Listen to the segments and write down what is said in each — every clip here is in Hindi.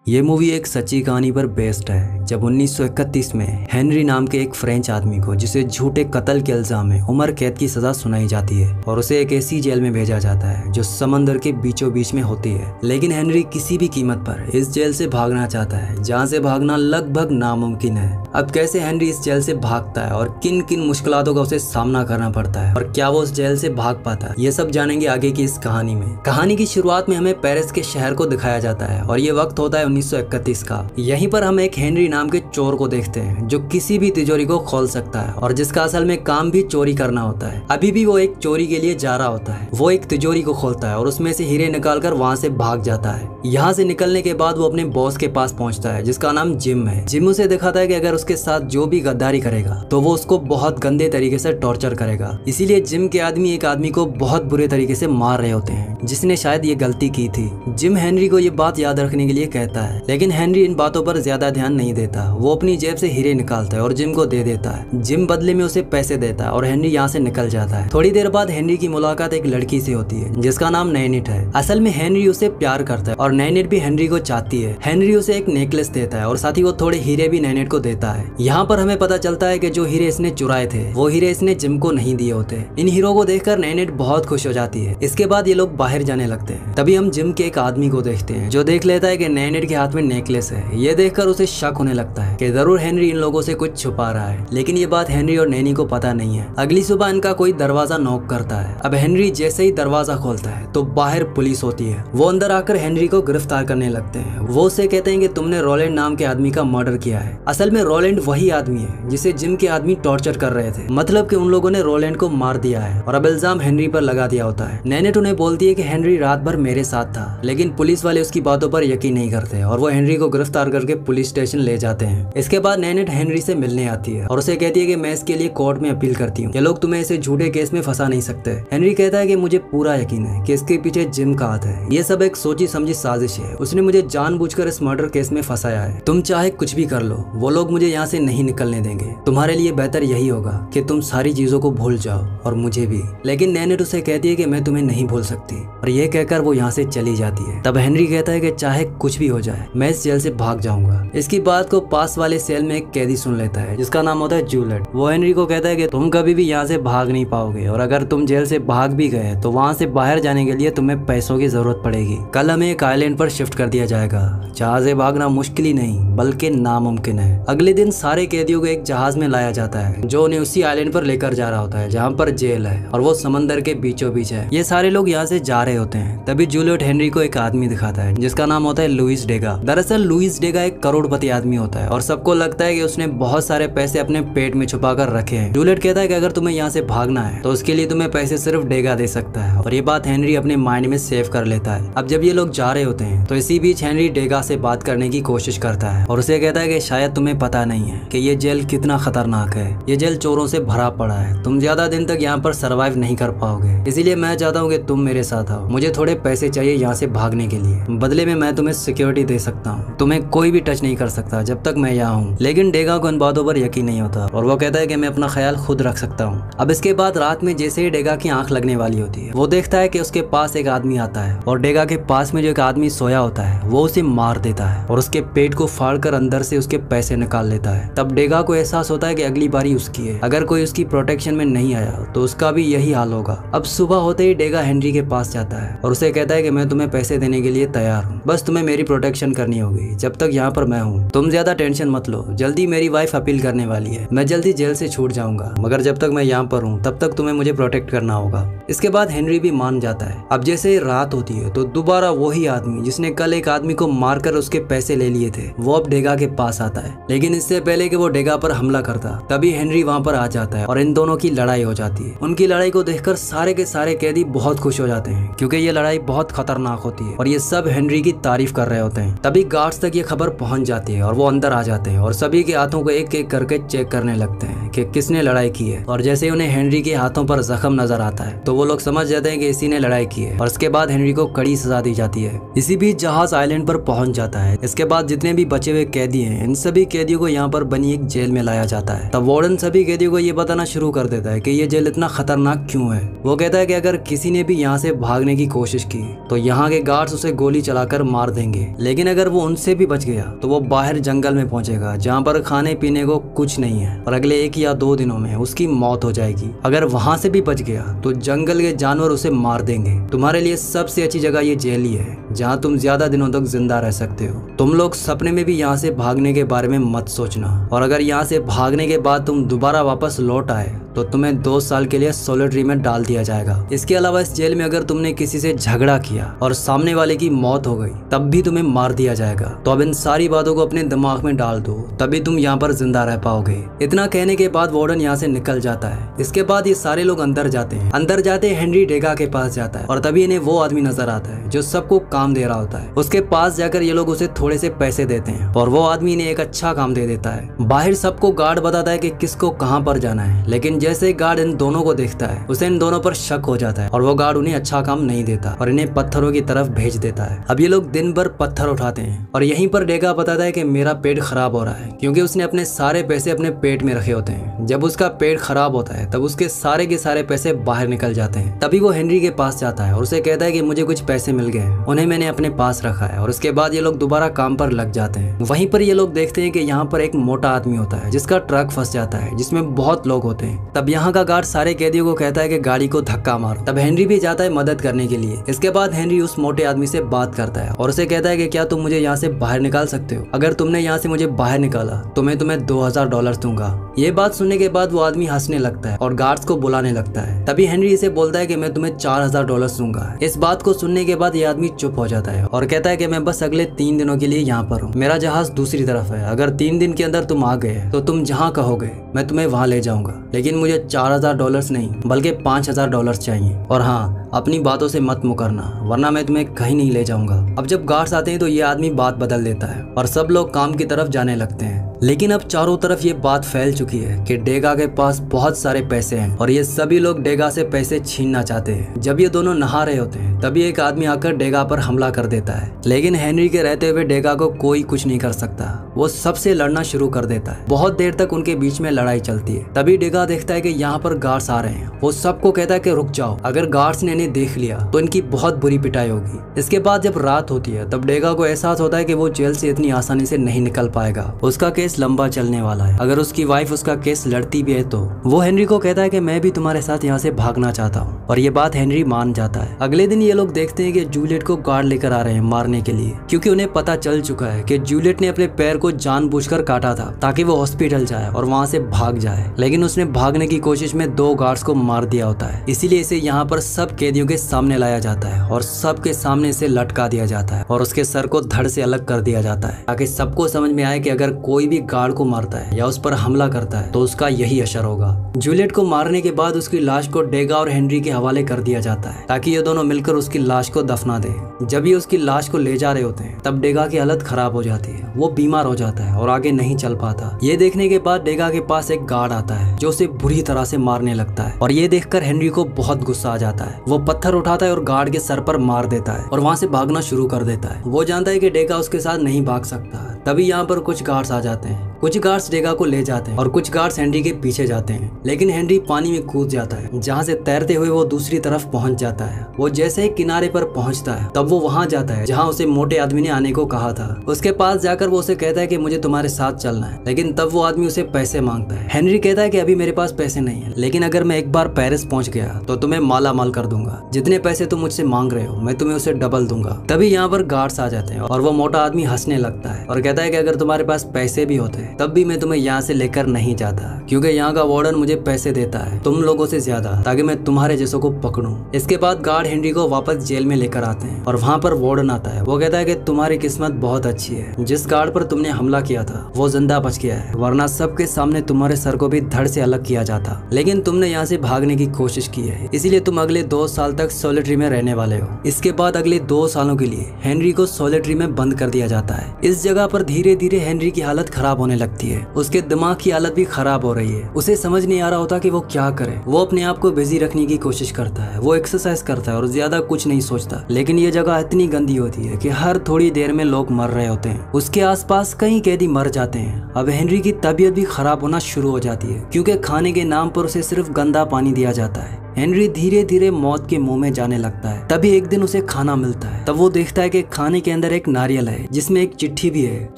ये मूवी एक सच्ची कहानी पर बेस्ड है। जब 1931 में हेनरी नाम के एक फ्रेंच आदमी को, जिसे झूठे कत्ल के इल्जाम में उम्र कैद की सजा सुनाई जाती है और उसे एक ऐसी जेल में भेजा जाता है जो समंदर के बीचों बीच में होती है। लेकिन हेनरी किसी भी कीमत पर इस जेल से भागना चाहता है, जहाँ से भागना लगभग नामुमकिन है। अब कैसे हेनरी इस जेल से भागता है और किन किन मुश्किलातों का उसे सामना करना पड़ता है और क्या वो उस जेल से भाग पाता है, ये सब जानेंगे आगे की इस कहानी में। कहानी की शुरुआत में हमें पेरिस के शहर को दिखाया जाता है और ये वक्त होता है 1931 का। यहीं पर हम एक हेनरी नाम के चोर को देखते हैं जो किसी भी तिजोरी को खोल सकता है और जिसका असल में काम भी चोरी करना होता है। अभी भी वो एक चोरी के लिए जा रहा होता है। वो एक तिजोरी को खोलता है और उसमें से हीरे निकालकर वहाँ से भाग जाता है। यहाँ से निकलने के बाद वो अपने बॉस के पास पहुँचता है जिसका नाम जिम है। जिम उसे दिखाता है कि अगर उसके साथ जो भी गद्दारी करेगा तो वो उसको बहुत गंदे तरीके से टॉर्चर करेगा। इसीलिए जिम के आदमी एक आदमी को बहुत बुरे तरीके से मार रहे होते हैं जिसने शायद ये गलती की थी। जिम हेनरी को ये बात याद रखने के लिए कहता है, लेकिन हेनरी इन बातों पर ज्यादा ध्यान नहीं देता। वो अपनी जेब से हीरे निकालता है और जिम को दे देता है। जिम बदले में उसे पैसे देता है और हेनरी यहाँ से निकल जाता है। थोड़ी देर बाद हेनरी की मुलाकात एक लड़की से होती है जिसका नाम नैनिट है। असल में हेनरी उसे प्यार करता है और नैनिट भी हेनरी को चाहती है। हेनरी उसे एक नेकलेस देता है और साथ ही वो थोड़े हीरे भी नैनिट को देता है। यहाँ पर हमें पता चलता है कि जो हीरे इसने चुराए थे वो हीरे इसने जिम को नहीं दिए होते। इन हीरो को देखकर नैनिट बहुत खुश हो जाती है। इसके बाद ये लोग बाहर जाने लगते हैं। तभी हम जिम के एक आदमी को देखते हैं जो देख लेता है कि नैनिट के हाथ में नेकलेस है। ये देखकर उसे शक होने लगता है कि जरूर हेनरी इन लोगों से कुछ छुपा रहा है, लेकिन ये बात हेनरी और नैनी को पता नहीं है। अगली सुबह इनका कोई दरवाजा नॉक करता है। अब हेनरी जैसे ही दरवाजा खोलता है तो बाहर पुलिस होती है। वो अंदर आकर हेनरी को गिरफ्तार करने लगते हैं। वो उससे कहते हैं कि तुमने रोलैंड नाम के आदमी का मर्डर किया है। असल में रोलैंड वही आदमी है जिसे जिम के आदमी टॉर्चर कर रहे थे। मतलब कि उन लोगों ने रोलैंड को मार दिया है और अब इल्जाम हेनरी पर लगा दिया होता है। नैनेट उन्हें बोलती है कि हेनरी रात भर मेरे साथ था, लेकिन पुलिस वाले उसकी बातों पर यकीन नहीं करते और वो हेनरी को गिरफ्तार करके पुलिस स्टेशन ले जाते हैं। इसके बाद नैनेट हेनरी से मिलने आती है और उसे कहती है कि मैं इसके लिए कोर्ट में अपील करती हूँ। ये लोग तुम्हें इसे झूठे केस में फंसा नहीं सकते। हेनरी कहता है कि मुझे पूरा यकीन है कि इसके पीछे जिम का हाथ है। ये सब एक सोची समझी साजिश है। उसने मुझे जानबूझकर इस मर्डर केस में फंसाया है। तुम चाहे कुछ भी कर लो, वो लोग मुझे यहाँ से नहीं निकलने देंगे। तुम्हारे लिए बेहतर यही होगा कि तुम सारी चीजों को भूल जाओ और मुझे भी। लेकिन नैनेट उसे कहती है कि मैं तुम्हें नहीं भूल सकती और ये कहकर वो यहाँ से चली जाती है। तब हेनरी कहता है कि चाहे कुछ भी हो जाए मैं इस जेल से भाग जाऊंगा। इसकी बात को पास वाले सेल में एक कैदी सुन लेता है जिसका नाम होता है जूलियट। वो हेनरी को कहता है कि तुम कभी भी यहाँ से भाग नहीं पाओगे और अगर तुम जेल से भाग भी गए तो वहाँ से बाहर जाने के लिए तुम्हें पैसों की जरूरत पड़ेगी। कल हमें एक आइलैंड पर शिफ्ट कर दिया जाएगा जहाँ से भागना मुश्किल ही नहीं बल्कि नामुमकिन है। अगले दिन सारे कैदियों को एक जहाज में लाया जाता है जो उन्हें उसी आइलैंड पर लेकर जा रहा होता है जहाँ पर जेल है और वो समंदर के बीचों बीच है। ये सारे लोग यहाँ से जा रहे होते हैं। तभी जूलियट हेनरी को एक आदमी दिखाता है जिसका नाम होता है लुइस डेगा। दरअसल लुइस डेगा एक करोड़पति आदमी होता है और सबको लगता है कि उसने बहुत सारे पैसे अपने पेट में छुपा कर रखे हैं। जूलियट कहता है कि अगर तुम्हें यहाँ से भागना है तो उसके लिए तुम्हें पैसे सिर्फ डेगा दे सकता है और ये बात हेनरी अपने माइंड में सेव कर लेता है। अब जब ये लोग जा रहे होते हैं तो इसी बीच हेनरी डेगा से बात करने की कोशिश करता है और उसे कहता है कि शायद तुम्हें पता नहीं है कि ये जेल कितना खतरनाक है। ये जेल चोरों से भरा पड़ा है। तुम ज्यादा दिन तक यहाँ पर सरवाइव नहीं कर पाओगे, इसीलिए मैं चाहता हूँ कि तुम मेरे साथ आओ। मुझे थोड़े पैसे चाहिए यहाँ से भागने के लिए। बदले में मैं तुम्हें सिक्योरिटी दे सकता हूँ। तुम्हें कोई भी टच नहीं कर सकता जब तक मैं यहाँ हूँ। लेकिन डेगा को इन बातों पर यकीन नहीं होता और वो कहता है कि मैं अपना ख्याल खुद रख सकता हूँ। अब इसके बाद रात में जैसे ही डेगा की आंख लगने वाली होती है वो देखता है कि उसके पास एक आदमी आता है और डेगा के पास में जो एक आदमी सोया होता है वो उसे मार देता है और उसके पेट को फाड़कर अंदर से उसके पैसे निकाल लेता है। तब डेगा को एहसास होता है कि अगली बारी उसकी है। अगर कोई उसकी प्रोटेक्शन में नहीं आया तो उसका भी यही हाल होगा। अब सुबह होते ही डेगा हेनरी के पास जाता है और उसे कहता है कि मैं तुम्हें पैसे देने के लिए तैयार हूँ, बस तुम्हें मेरी प्रोटेक्शन करनी होगी जब तक यहाँ पर मैं हूँ। तुम ज्यादा टेंशन मत लो, जल्दी मेरी वाइफ अपील करने वाली है। मैं जल्दी जेल से छूट जाऊंगा, मगर जब तक मैं यहाँ पर हूँ तब तक तुम्हें मुझे प्रोटेक्ट करना होगा। इसके बाद हेनरी भी मान जाता है। अब जैसे ही रात होती है तो दोबारा वही आदमी जिसने कल एक आदमी को मारकर उसके पैसे ले लिए थे वो अब डेगा के पास आता है। लेकिन इससे पहले कि वो डेगा पर हमला करता तभी हेनरी वहाँ पर आ जाता है और इन दोनों की लड़ाई हो जाती है। उनकी लड़ाई को देखकर सारे के सारे कैदी बहुत खुश हो जाते हैं क्योंकि ये लड़ाई बहुत खतरनाक होती है और ये सब हेनरी की तारीफ कर रहे होते हैं। तभी गार्ड्स तक ये खबर पहुंच जाती है और वो अंदर आ जाते हैं और सभी के हाथों को एक एक करके चेक करने लगते हैं कि किसने लड़ाई की है। और जैसे उन्हें हेनरी के हाथों पर जख्म नजर आता है तो वो लोग समझ जाते हैं कि इसी ने लड़ाई की है और इसके बाद हेनरी को कड़ी सजा दी जाती है। इसी बीच जहाज आइलैंड पर पहुंच जाता है। इसके बाद जितने भी बचे हुए कैदी हैं इन सभी कैदियों को यहाँ पर बनी एक जेल में लाया जाता है। तब वार्डन सभी कैदियों को ये बताना शुरू कर देता है कि ये जेल इतना खतरनाक क्यों है। वो कहता है कि अगर किसी ने भी यहाँ से भागने की कोशिश की तो यहाँ के गार्ड्स उसे गोली चलाकर मार देंगे, लेकिन अगर वो उनसे भी बच गया तो वो बाहर जंगल में पहुंचेगा जहाँ पर खाने पीने को कुछ नहीं है और अगले 1 या 2 दिनों में उसकी मौत हो जाएगी। अगर वहां से भी बच गया तो जंगल के जानवर उसे मार देंगे। तुम्हारे लिए सबसे अच्छी जगह ये जेल ही है जहाँ तुम ज्यादा दिनों तक जिंदा रह सकते हो। तुम लोग सपने में भी यहाँ से भागने के बारे में मत सोचना, और अगर यहाँ से भागने के बाद तुम दोबारा वापस लौट आए तो तुम्हें 2 साल के लिए सोलिटरी में डाल दिया जाएगा। इसके अलावा इस जेल में अगर तुमने किसी से झगड़ा किया और सामने वाले की मौत हो गई तब भी तुम्हें मार दिया जाएगा। तो अब इन सारी बातों को अपने दिमाग में डाल दो, तभी तुम यहाँ पर जिंदा रह पाओगे। इतना कहने के बाद वार्डन यहाँ से निकल जाता है। इसके बाद ये सारे लोग अंदर जाते हैं। अंदर जाते हेनरी डेगा के पास जाता है और तभी इन्हें वो आदमी नजर आता है जो सबको काम दे रहा होता है। उसके पास जाकर ये लोग उसे थोड़े से पैसे देते हैं और वो आदमी इन्हें एक अच्छा काम दे देता है। बाहर सबको गार्ड बताता है कि किसको कहाँ पर जाना है, लेकिन जैसे गार्ड इन दोनों को देखता है उसे इन दोनों पर शक हो जाता है और वो गार्ड उन्हें अच्छा काम नहीं देता और इन्हें पत्थरों की तरफ भेज देता है। अब ये लोग दिन भर पत्थर उठाते हैं और यहीं पर डेगा बताता है कि मेरा पेट खराब हो रहा है, क्योंकि उसने अपने सारे पैसे अपने पेट में रखे होते हैं। जब उसका पेट खराब होता है तब उसके सारे के सारे पैसे बाहर निकल जाते हैं। तभी वो हेनरी के पास जाता है और उसे कहता है कि मुझे कुछ पैसे मिल गए, उन्हें मैंने अपने पास रखा है। और उसके बाद ये लोग दोबारा काम पर लग जाते हैं। वहीं पर ये लोग देखते हैं कि यहाँ पर एक मोटा आदमी होता है जिसका ट्रक फंस जाता है जिसमें बहुत लोग होते हैं। तब यहाँ का गार्ड सारे कैदियों को कहता है कि गाड़ी को धक्का मार। तब हेनरी भी जाता है मदद करने के लिए। इसके बाद हेनरी उस मोटे आदमी से बात करता है और उसे कहता है कि क्या तुम मुझे यहाँ से बाहर निकाल सकते हो? अगर तुमने यहाँ से मुझे बाहर निकाला तो मैं तुम्हें $2000 दूंगा। ये बात सुनने के बाद वो आदमी हंसने लगता है और गार्ड्स को बुलाने लगता है। तभी हेनरी इसे बोलता है कि मैं तुम्हें $4000 दूंगा। इस बात को सुनने के बाद ये आदमी चुप हो जाता है और कहता है कि मैं बस अगले 3 दिनों के लिए यहाँ पर हूँ। मेरा जहाज दूसरी तरफ है। अगर 3 दिन के अंदर तुम आ गए तो तुम जहाँ कहोगे मैं तुम्हें वहाँ ले जाऊंगा, लेकिन मुझे $4000 नहीं बल्कि $5000 चाहिए। और हाँ, अपनी बातों से मत मुकरना वरना मैं तुम्हें कहीं नहीं ले जाऊंगा। अब जब गार्ड्स आते हैं तो ये आदमी बात बदल देता है और सब लोग काम की तरफ जाने लगते हैं। लेकिन अब चारों तरफ ये बात फैल चुकी है कि डेगा के पास बहुत सारे पैसे हैं और ये सभी लोग डेगा से पैसे छीनना चाहते हैं। जब ये दोनों नहा रहे होते हैं तभी एक आदमी आकर डेगा पर हमला कर देता है, लेकिन हेनरी के रहते हुए डेगा को कोई कुछ नहीं कर सकता। वो सबसे लड़ना शुरू कर देता है। बहुत देर तक उनके बीच में लड़ाई चलती है। तभी डेगा देखता है कि यहाँ पर गार्ड्स आ रहे हैं। वो सबको कहता है कि रुक जाओ, अगर गार्ड्स ने इन्हें देख लिया तो इनकी बहुत बुरी पिटाई होगी। इसके बाद जब रात होती है तब डेगा को एहसास होता है कि वो जेल से इतनी आसानी से नहीं निकल पाएगा। उसका केस लंबा चलने वाला है। अगर उसकी वाइफ उसका केस लड़ती भी है तो वो हेनरी को कहता है कि मैं भी तुम्हारे साथ यहाँ से भागना चाहता हूँ, और ये बात हेनरी मान जाता है। अगले दिन ये लोग देखते हैं कि जूलियट को गार्ड लेकर आ रहे हैं मारने के लिए, क्योंकि उन्हें पता चल चुका है कि जूलियट ने अपने पैर को जानबूझकर काटा था ताकि वो हॉस्पिटल जाए और वहाँ से भाग जाए, लेकिन उसने भागने की कोशिश में 2 गार्ड्स को मार दिया होता है। इसीलिए इसे यहाँ पर सब कैदियों के सामने लाया जाता है और सबके सामने इसे लटका दिया जाता है और उसके सर को धड़ से अलग कर दिया जाता है, ताकि सबको समझ में आए कि अगर कोई भी गार्ड को मारता है या उस पर हमला करता है तो उसका यही असर होगा। जूलियट को मारने के बाद उसकी लाश को डेगा और हेनरी के हवाले कर दिया जाता है ताकि ये दोनों मिलकर उसकी लाश को दफना दें। जब ये उसकी लाश को ले जा रहे होते हैं तब डेगा की हालत खराब हो जाती है। वो बीमार हो जाता है और आगे नहीं चल पाता। ये देखने के बाद डेगा के पास एक गार्ड आता है जो उसे बुरी तरह से मारने लगता है, और ये देखकर हेनरी को बहुत गुस्सा आ जाता है। वो पत्थर उठाता है और गार्ड के सर पर मार देता है और वहाँ से भागना शुरू कर देता है। वो जानता है कि डेगा उसके साथ नहीं भाग सकता। तभी यहाँ पर कुछ गार्ड्स आ जाते हैं। कुछ गार्ड्स डेगा को ले जाते हैं और कुछ गार्ड्स हेनरी के पीछे जाते हैं, लेकिन हेनरी पानी में कूद जाता है, जहाँ से तैरते हुए वो दूसरी तरफ पहुंच जाता है। वो जैसे ही किनारे पर पहुंचता है तब वो वहां जाता है जहां उसे मोटे आदमी ने आने को कहा था। उसके पास जाकर वो उसे कहता है कि मुझे तुम्हारे साथ चलना है, लेकिन तब वो आदमी उसे पैसे मांगता है। हेनरी कहता है कि अभी मेरे पास पैसे नहीं है, लेकिन अगर मैं एक बार पेरिस पहुंच गया तो तुम्हें माला माल कर दूंगा। जितने पैसे तुम मुझसे मांग रहे हो मैं तुम्हें उसे डबल दूंगा। तभी यहाँ पर गार्ड्स आ जाते हैं और वो मोटा आदमी हंसने लगता है और कहता है कि अगर तुम्हारे पास पैसे भी होते तब भी मैं तुम्हें यहाँ से लेकर नहीं जाता, क्योंकि यहाँ का वार्डन मुझे पैसे देता है तुम लोगों से ज्यादा, ताकि मैं तुम्हारे जैसों को पकड़ूं। इसके बाद गार्ड हेनरी को वापस जेल में लेकर आते हैं और वहाँ पर वार्डन आता है। वो कहता है कि तुम्हारी किस्मत बहुत अच्छी है, जिस गार्ड पर तुमने हमला किया था वो जिंदा बच गया है, वरना सबके सामने तुम्हारे सर को भी धड़ से अलग किया जाता। लेकिन तुमने यहाँ से भागने की कोशिश की है, इसीलिए तुम अगले 2 साल तक सॉलिटरी में रहने वाले हो। इसके बाद अगले 2 सालों के लिए हेनरी को सॉलिटरी में बंद कर दिया जाता है। इस जगह पर धीरे धीरे हेनरी की हालत खराब होने लगती है, उसके दिमाग की हालत भी खराब हो रही है। उसे समझ नहीं आ रहा होता कि वो क्या करे। वो अपने आप को बिजी रखने की कोशिश करता है, वो एक्सरसाइज करता है और ज्यादा कुछ नहीं सोचता। लेकिन ये जगह इतनी गंदी होती है कि हर थोड़ी देर में लोग मर रहे होते हैं। उसके आसपास कई कैदी मर जाते हैं। अब हेनरी की तबीयत भी खराब होना शुरू हो जाती है, क्योंकि खाने के नाम पर उसे सिर्फ गंदा पानी दिया जाता है। हेनरी धीरे धीरे मौत के मुंह में जाने लगता है। तभी एक दिन उसे खाना मिलता है। तब वो देखता है कि खाने के अंदर एक नारियल है, जिसमें एक चिट्ठी भी है।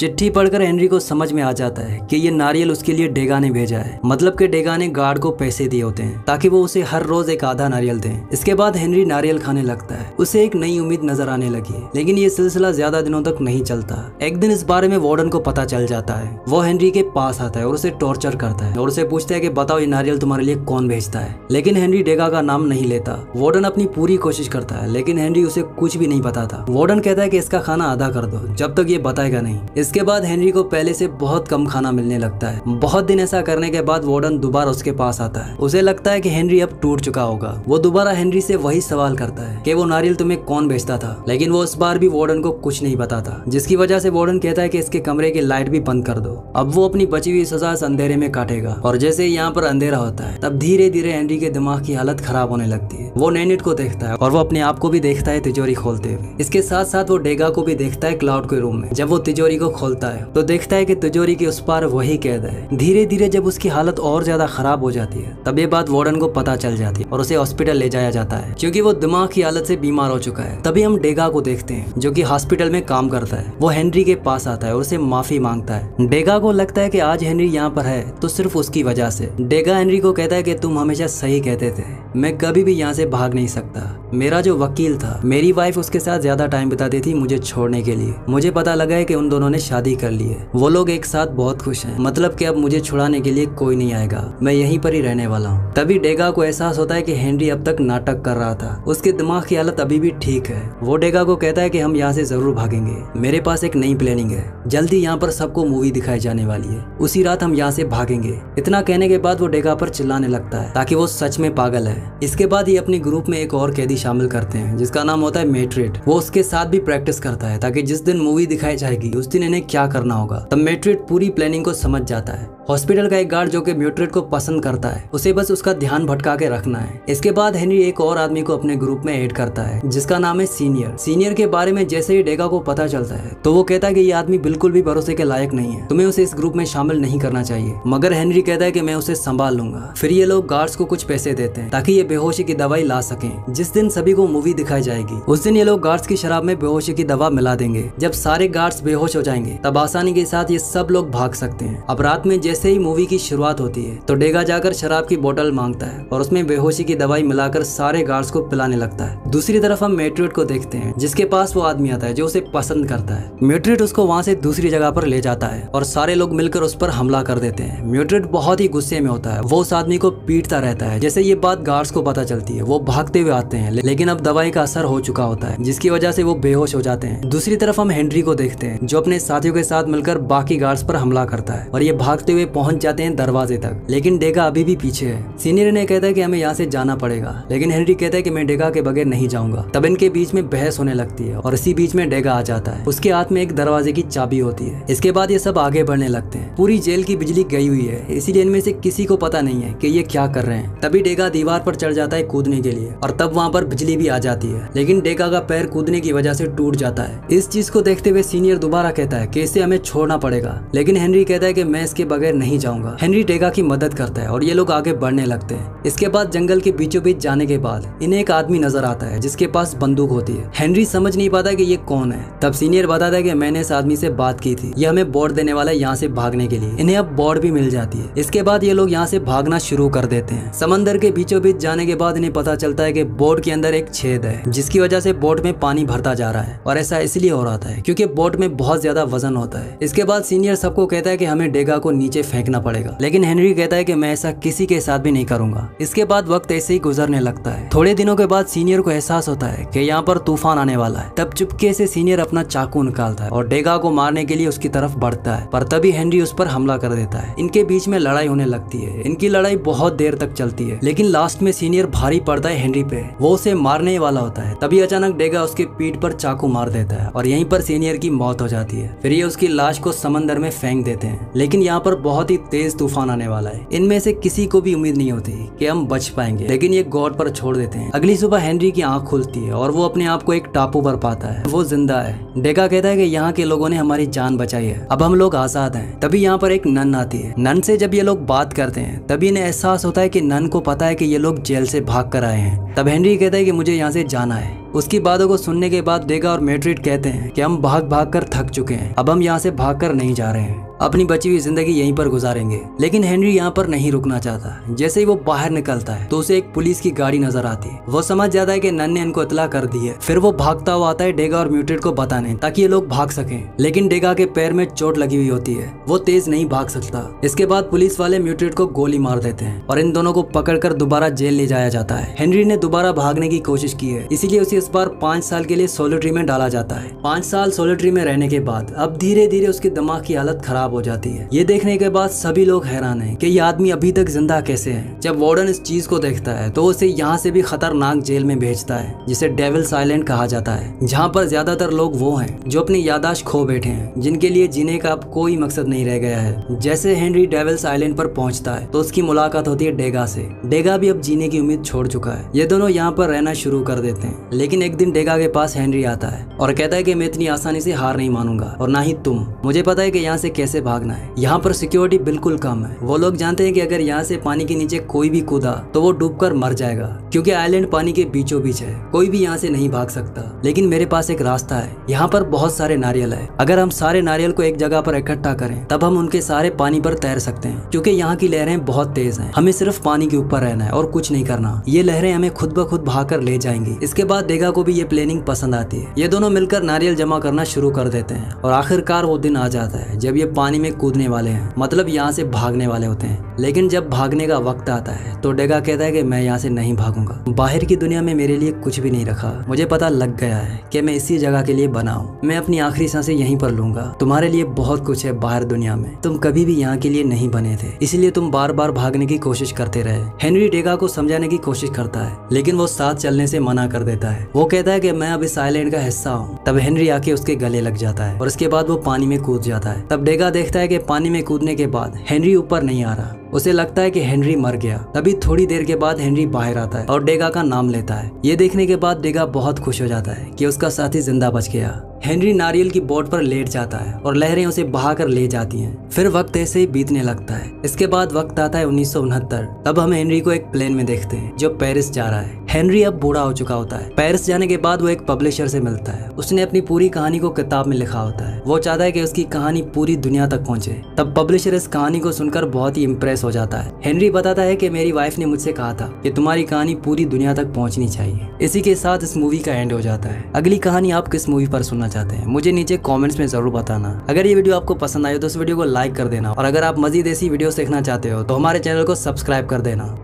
चिट्ठी पढ़कर हेनरी को समझ में आ जाता है कि ये नारियल उसके लिए डेगा ने भेजा है, मतलब कि डेगा ने गार्ड को पैसे दिए होते हैं ताकि वो उसे हर रोज एक आधा नारियल दें। इसके बाद हेनरी नारियल खाने लगता है। उसे एक नई उम्मीद नजर आने लगी, लेकिन ये सिलसिला ज्यादा दिनों तक नहीं चलता। एक दिन इस बारे में वार्डन को पता चल जाता है। वो हेनरी के पास आता है और उसे टॉर्चर करता है और उसे पूछता है कि बताओ ये नारियल तुम्हारे लिए कौन भेजता है। लेकिन हेनरी डेगा का नाम नहीं लेता। वार्डन अपनी पूरी कोशिश करता है, लेकिन हेनरी उसे कुछ भी नहीं बताता। वार्डन कहता है कि इसका खाना आधा कर दो, जब तक ये बताएगा नहीं। इसके बाद हेनरी को पहले से बहुत कम खाना मिलने लगता है। बहुत दिन ऐसा करने के बाद वार्डन दोबारा उसके पास आता है। उसे लगता है कि हेनरी अब टूट चुका होगा। वो दोबारा हेनरी से वही सवाल करता है कि वो नारियल तुम्हें कौन बेचता था, लेकिन वो इस बार भी वार्डन को कुछ नहीं बताता, जिसकी वजह से वार्डन कहता है कि इसके कमरे की लाइट भी बंद कर दो। अब वो अपनी बची हुई सजा इस अंधेरे में काटेगा। और जैसे ही यहाँ पर अंधेरा होता है, तब धीरे धीरे हेनरी के दिमाग की हालत खराब होने लगती है। वो नैनिट को देखता है और वो अपने आप को भी देखता है तिजोरी खोलते हुए। इसके साथ साथ वो डेगा को भी देखता है क्लाउड के रूम में। जब वो तिजोरी को खोलता है तो देखता है कि तिजोरी के उस पार वही कैद है। धीरे धीरे जब उसकी हालत और ज्यादा खराब हो जाती है, तब ये बात वार्डन को पता चल जाती है और उसे हॉस्पिटल ले जाया जाता है, क्योंकि वो दिमाग की हालत से बीमार हो चुका है। तभी हम डेगा को देखते हैं, जो कि हॉस्पिटल में काम करता है। वो हेनरी के पास आता है और उसे माफी मांगता है। डेगा को लगता है कि आज हेनरी यहाँ पर है तो सिर्फ उसकी वजह से। डेगा हेनरी को कहता है कि तुम हमेशा सही कहते थे, मैं कभी भी यहाँ से भाग नहीं सकता। मेरा जो वकील था, मेरी वाइफ उसके साथ ज्यादा टाइम बिताती थी मुझे छोड़ने के लिए। मुझे पता लगा है कि उन दोनों ने शादी कर ली है। वो लोग एक साथ बहुत खुश हैं, मतलब कि अब मुझे छुड़ाने के लिए कोई नहीं आएगा, मैं यहीं पर ही रहने वाला हूँ। तभी डेगा को एहसास होता है कि हेनरी अब तक नाटक कर रहा था। उसके दिमाग की हालत अभी भी ठीक है। वो डेगा को कहता है कि हम यहाँ से जरूर भागेंगे, मेरे पास एक नई प्लानिंग है। जल्दी यहाँ पर सबको मूवी दिखाई जाने वाली है, उसी रात हम यहाँ से भागेंगे। इतना कहने के बाद वो डेगा पर चिल्लाने लगता है ताकि वो सच में पागल है। इसके बाद ये अपने ग्रुप में एक और कैदी शामिल करते हैं, जिसका नाम होता है मेट्रिट। वो उसके साथ भी प्रैक्टिस करता है ताकि जिस दिन मूवी दिखाई जाएगी उस दिन इन्हें क्या करना होगा। तब मेट्रिट पूरी प्लानिंग को समझ जाता है। हॉस्पिटल का एक गार्ड जो कि मेट्रिट को पसंद करता है, उसे बस उसका ध्यान भटका के रखना है। इसके बाद हेनरी एक और आदमी को अपने ग्रुप में ऐड करता है, जिसका नाम है सीनियर। सीनियर के बारे में जैसे ही डेगा को पता चलता है तो वो कहता है कि ये आदमी बिल्कुल भी भरोसे के लायक नहीं है, तुम्हें उसे इस ग्रुप में शामिल नहीं करना चाहिए। मगर हेनरी कहता है कि मैं उसे संभाल लूंगा। फिर ये लोग गार्ड्स को कुछ पैसे देते हैं ताकि ये बेहोशी की दवाई ला सकें। जिस दिन सभी को मूवी दिखाई जाएगी उस दिन ये लोग गार्ड्स की शराब में बेहोशी की दवा मिला देंगे। जब सारे गार्ड्स बेहोश हो जाएंगे तब आसानी के साथ ये सब लोग भाग सकते हैं। अब रात में जैसे ही मूवी की शुरुआत होती है तो डेगा जाकर शराब की बोतल मांगता है और उसमें बेहोशी की दवाई मिलाकर सारे गार्ड्स को पिलाने लगता है। दूसरी तरफ हम मेट्रिट को देखते हैं, जिसके पास वो आदमी आता है जो उसे पसंद करता है। मेट्रिट उसको वहाँ से दूसरी जगह पर ले जाता है और सारे लोग मिलकर उस पर हमला कर देते हैं। मेट्रिट बहुत ही गुस्से में होता है, वो उस आदमी को पीटता रहता है। जैसे ये बात गार्ड्स को पता चलती है वो भागते हुए आते हैं, लेकिन अब दवाई का असर हो चुका होता है, जिसकी वजह से वो बेहोश हो जाते हैं। दूसरी तरफ हम हेनरी को देखते हैं, जो अपने साथियों के साथ मिलकर बाकी गार्ड्स पर हमला करता है और ये भागते हुए पहुंच जाते हैं दरवाजे तक, लेकिन डेगा अभी भी पीछे है। सीनियर ने कहता है कि हमें यहाँ से जाना पड़ेगा, लेकिन हेनरी कहता है कि मैं डेगा के बगैर नहीं जाऊंगा। तब इनके बीच में बहस होने लगती है और इसी बीच में डेगा आ जाता है। उसके हाथ में एक दरवाजे की चाबी होती है। इसके बाद ये सब आगे बढ़ने लगते हैं। पूरी जेल की बिजली गई हुई है, इसीलिए इनमें से किसी को पता नहीं है कि ये क्या कर रहे हैं। तभी डेगा दीवार पर चढ़ जाता है कूदने के लिए और तब वहाँ पर बिजली भी आ जाती है, लेकिन डेगा का पैर कूदने की वजह से टूट जाता है। इस चीज को देखते हुए सीनियर दोबारा कहता है कि इसे हमें छोड़ना पड़ेगा, लेकिन हेनरी कहता है कि मैं इसके बगैर नहीं जाऊंगा। हेनरी डेगा की मदद करता है और ये लोग आगे बढ़ने लगते हैं। इसके बाद जंगल के बीचों बीच जाने के बाद इन्हें एक आदमी नजर आता है जिसके पास बंदूक होती है। हेनरी समझ नहीं पाता कि ये कौन है। तब सीनियर बताता है कि मैंने इस आदमी से बात की थी, ये हमें बोर्ड देने वाला है यहाँ से भागने के लिए। इन्हें अब बोर्ड भी मिल जाती है। इसके बाद ये लोग यहाँ से भागना शुरू कर देते हैं। समंदर के बीचों बीच जाने के बाद इन्हें पता चलता है कि बोट के अंदर एक छेद है जिसकी वजह से बोट में पानी भरता जा रहा है, और ऐसा इसलिए हो रहा है क्योंकि बोट में बहुत ज्यादा वजन होता है। इसके बाद सीनियर सबको कहता है कि हमें डेगा को नीचे फेंकना पड़ेगा, लेकिन हेनरी कहता है कि मैं ऐसा किसी के साथ भी नहीं करूंगा। इसके बाद वक्त ऐसे ही गुजरने लगता है। थोड़े दिनों के बाद सीनियर को एहसास होता है कि यहाँ पर तूफान आने वाला है। तब चुपके से सीनियर अपना चाकू निकालता है और डेगा को मारने के लिए उसकी तरफ बढ़ता है, पर तभी हेनरी उस पर हमला कर देता है। इनके बीच में लड़ाई होने लगती है। इनकी लड़ाई बहुत देर तक चलती है, लेकिन लास्ट में सीनियर भारी पड़ता है हेनरी पे। वो उसे मारने वाला होता है, तभी अचानक डेगा उसके पीठ पर चाकू मार देता है और यहीं पर सीनियर की मौत हो जाती है। फिर ये उसकी लाश को समंदर में फेंक देते हैं। लेकिन यहाँ पर बहुत ही तेज तूफान आने वाला है। इनमें से किसी को भी उम्मीद नहीं होती कि हम बच पाएंगे, लेकिन ये गॉड पर छोड़ देते हैं। अगली सुबह हेनरी की आंख खुलती है और वो अपने आप को एक टापू पर पाता है। वो जिंदा है। डेगा कहता है कि यहाँ के लोगों ने हमारी जान बचाई है, अब हम लोग आजाद हैं। तभी यहाँ पर एक नन आती है। नन से जब ये लोग बात करते हैं तभी इन्हें एहसास होता है कि नन को पता है कि ये लोग जेल से भाग कर आए हैं। तब हेनरी कहता है कि मुझे यहाँ से जाना है। उसकी बातों को सुनने के बाद डेगा और मैट्रिड कहते हैं कि हम भाग भाग कर थक चुके हैं, अब हम यहाँ से भाग कर नहीं जा रहे हैं, अपनी बची हुई जिंदगी यहीं पर गुजारेंगे। लेकिन हेनरी यहाँ पर नहीं रुकना चाहता। जैसे ही वो बाहर निकलता है तो उसे एक पुलिस की गाड़ी नजर आती है। वो समझ जाता है कि नन ने इनको इतला कर दी है। फिर वो भागता हुआ आता है डेगा और म्यूटेड को बताने, ताकि ये लोग भाग सकें। लेकिन डेगा के पैर में चोट लगी हुई होती है, वो तेज नहीं भाग सकता। इसके बाद पुलिस वाले म्यूटेड को गोली मार देते हैं और इन दोनों को पकड़कर दोबारा जेल ले जाया जाता है। हेनरी ने दोबारा भागने की कोशिश की है, इसीलिए उसे इस बार 5 साल के लिए सोलिटरी में डाला जाता है। 5 साल सोलिटरी में रहने के बाद अब धीरे धीरे उसके दिमाग की हालत खराब हो जाती है। ये देखने के बाद सभी लोग हैरान हैं कि ये आदमी अभी तक जिंदा कैसे है। जब वार्डन इस चीज को देखता है तो उसे यहाँ से भी खतरनाक जेल में भेजता है, जिसे डेविल्स आइलैंड कहा जाता है, जहाँ पर ज्यादातर लोग वो हैं जो अपनी यादाश्त खो बैठे हैं, जिनके लिए जीने का अब कोई मकसद नहीं रह गया है। जैसे हेनरी डेविल्स आइलैंड पर पहुंचता है तो उसकी मुलाकात होती है डेगा से। डेगा भी अब जीने की उम्मीद छोड़ चुका है। ये दोनों यहाँ पर रहना शुरू कर देते हैं। लेकिन एक दिन डेगा के पास हेनरी आता है और कहता है कि मैं इतनी आसानी से हार नहीं मानूंगा, और ना ही तुम। मुझे पता है कि यहाँ से कैसे भागना है। यहाँ पर सिक्योरिटी बिल्कुल कम है। वो लोग जानते हैं कि अगर यहाँ से पानी के नीचे कोई भी कूदा तो वो डूबकर मर जाएगा, क्योंकि आइलैंड पानी के बीचों बीच है, कोई भी यहाँ से नहीं भाग सकता। लेकिन मेरे पास एक रास्ता है। यहाँ पर बहुत सारे नारियल है। अगर हम सारे नारियल को एक जगह पर इकट्ठा करें तब हम उनके सारे पानी पर तैर सकते हैं, क्योंकि यहाँ की लहरें बहुत तेज हैं। हमें सिर्फ पानी के ऊपर रहना है और कुछ नहीं करना। ये लहरें हमें खुद ब खुद भागकर ले जाएंगी। इसके बाद डेगा को भी ये प्लानिंग पसंद आती है। ये दोनों मिलकर नारियल जमा करना शुरू कर देते हैं और आखिरकार वो दिन आ जाता है जब ये पानी में कूदने वाले हैं, मतलब यहाँ से भागने वाले होते हैं। लेकिन जब भागने का वक्त आता है तो डेगा कहता है कि मैं यहाँ से नहीं भागूंगा। बाहर की दुनिया में मेरे लिए कुछ भी नहीं रखा। मुझे पता लग गया है कि मैं इसी जगह के लिए बना हूँ। मैं अपनी आखिरी सांसें यहीं पर लूंगा। तुम्हारे लिए बहुत कुछ है बाहर दुनिया में, तुम कभी भी यहाँ के लिए नहीं बने थे, इसलिए तुम बार बार भागने की कोशिश करते रहे। हेनरी डेगा को समझाने की कोशिश करता है, लेकिन वो साथ चलने से मना कर देता है। वो कहता है कि मैं अब इस आइलैंड का हिस्सा हूँ। तब हेनरी आके उसके गले लग जाता है और उसके बाद वो पानी में कूद जाता है। तब डेगा देखता है कि पानी में कूदने के बाद हेनरी ऊपर नहीं आ रहा। उसे लगता है कि हेनरी मर गया। तभी थोड़ी देर के बाद हेनरी बाहर आता है और डेगा का नाम लेता है। ये देखने के बाद डेगा बहुत खुश हो जाता है कि उसका साथी जिंदा बच गया। हेनरी नारियल की बोट पर लेट जाता है और लहरें उसे बहाकर ले जाती हैं। फिर वक्त ऐसे ही बीतने लगता है। इसके बाद वक्त आता है 1969। तब हम हेनरी को एक प्लेन में देखते हैं जो पेरिस जा रहा है। हेनरी अब बूढ़ा हो चुका होता है। पेरिस जाने के बाद वो एक पब्लिशर से मिलता है। उसने अपनी पूरी कहानी को किताब में लिखा होता है। वो चाहता है कि उसकी कहानी पूरी दुनिया तक पहुंचे। तब पब्लिशर इस कहानी को सुनकर बहुत ही इम्प्रेस हो जाता है। हेनरी बताता है कि मेरी वाइफ ने मुझसे कहा था कि तुम्हारी कहानी पूरी दुनिया तक पहुंचनी चाहिए। इसी के साथ इस मूवी का एंड हो जाता है। अगली कहानी आप किस मूवी पर सुनना चाहते हैं मुझे नीचे कमेंट्स में जरूर बताना। अगर ये वीडियो आपको पसंद आई तो इस वीडियो को लाइक कर देना, और अगर आप मजीद ऐसी वीडियोस देखना चाहते हो तो हमारे चैनल को सब्सक्राइब कर देना।